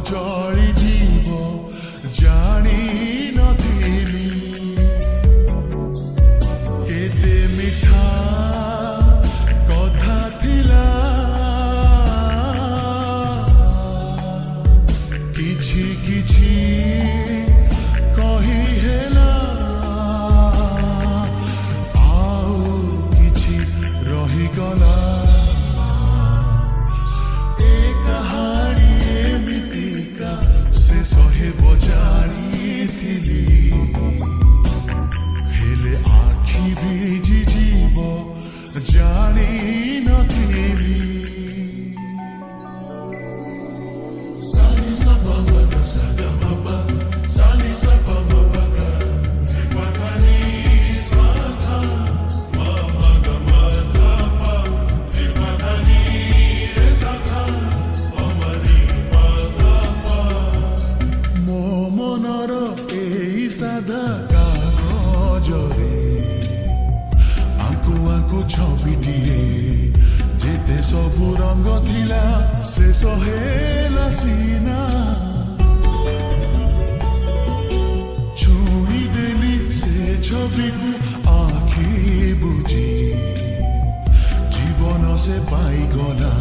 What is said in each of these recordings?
ଚଳି ଯିବ ଜାଣି ନଥିଲି କେତେ ମିଠା କଥା ଥିଲା କିଛି କିଛି କହି ହେଲା ଆଉ କିଛି ରହିଗଲା ଏ କାହାଣୀ ଏମିତିକା ଶେଷ ହେବ ଜାଣିଥିଲି ହେଲେ ଆଖି ଭିଜି ଯିବ ଜାଣି ନଥିଲି ସାନି ସପମଗ ସଦମବ ସାନି ସପମଗ ତ୍ରିପଦନି ସାଧା ମମଗ ମଧପ ତ୍ରିପଦନି ରେ ସାଧା ଅମରି ମଧପ ମୋ ମନର ଏଇ ସାଧା କାଗଜରେ ଆଙ୍କୁ ଆଙ୍କୁ ଛବିଟିଏ ଯେତେ ସବୁ ରଙ୍ଗ ଥିଲା ଶେଷ ହେଲା ସିନା ଛୁଇଁଦେଲି ସେ ଛବିକୁ ଆଖି ବୁଝି ଜୀବନ ସେ ପାଇଗଲା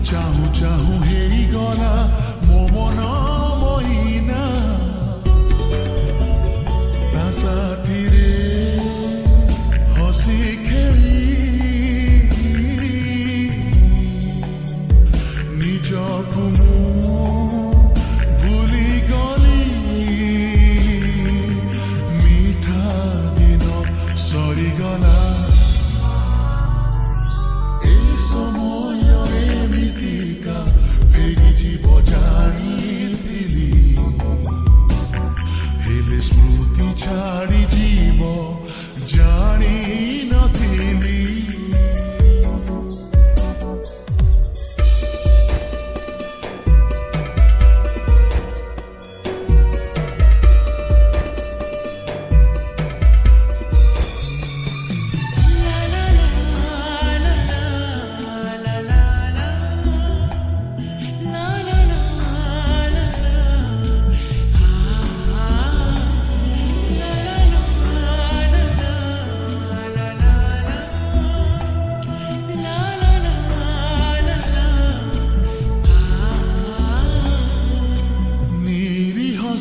ଚାହୁଁ ଚାହୁଁ ହେଇଗଲା ମୋ ମନ ମଇନା ତା ସାଥିରେ ହସି ଖେଳି ନିଜକୁ ମୁଁ ଭୁଲିଗଲି ମିଠା ଦିନ ସରିଗଲା ଏ ସମୟ ଏମିତିକା ଫେରିଯିବ ଜାଣିଥିଲି ହେଲେ ସ୍ମୃତି ଛାଡ଼ି ଯିବ ଜାଣି ନଥିଲି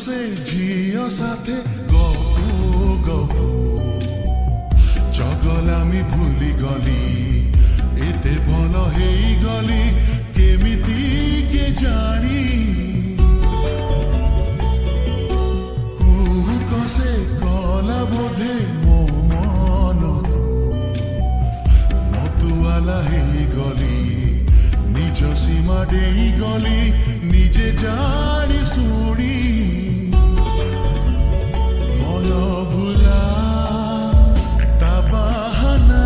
ସେ ଝିଅ ସାଥେ ଗପୁ ଗପୁ ଚଗଲାମି ଭୁଲିଗଲି ଏତେ ଭଲ ହେଇଗଲି କେମିତି କେଜାଣି କୁହୁକ ସେ କଲା ବୋଧେ ମୋ ମନକୁ ମତୁଆଲା ହେଇଗଲି ନିଜ ସୀମା ଡେଇଗଲି ନିଜେ ଜାଣି ଶୁଣି ମନ ଭୁଲା ତା ବାହାନା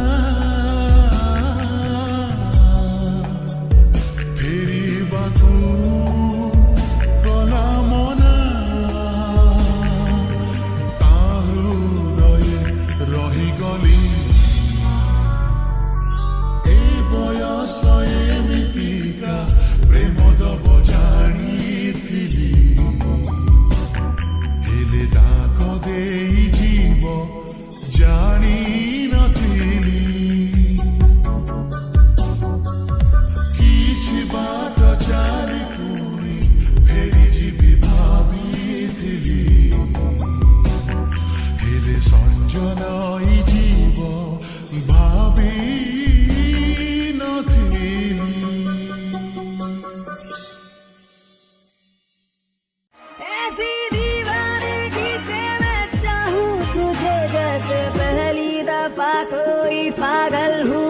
ଫେରିବାକୁ ଗଲା ମନା ତା ହୃଦୟରେ ରହିଗଲି ଏ ବୟସ ଏମିତିକା ପ୍ରେମ ଦବ ଜାଣିଥିଲି ହେଲେ ଦାଗ ଦେଇ ଯିବ ଜାଣି ନଥିଲି କିଛି ବାଟ ଚାଲି ପୁଣି ଫେରିଯିବି ଭାବିଥିଲି ହେଲେ ସଞ୍ଜନ ଯିବ ଭାବି ନଥିଲି ऐसी दीवानगी से मैं चाहूँ तुझे जैसे पहली दफा कोई पागल हूँ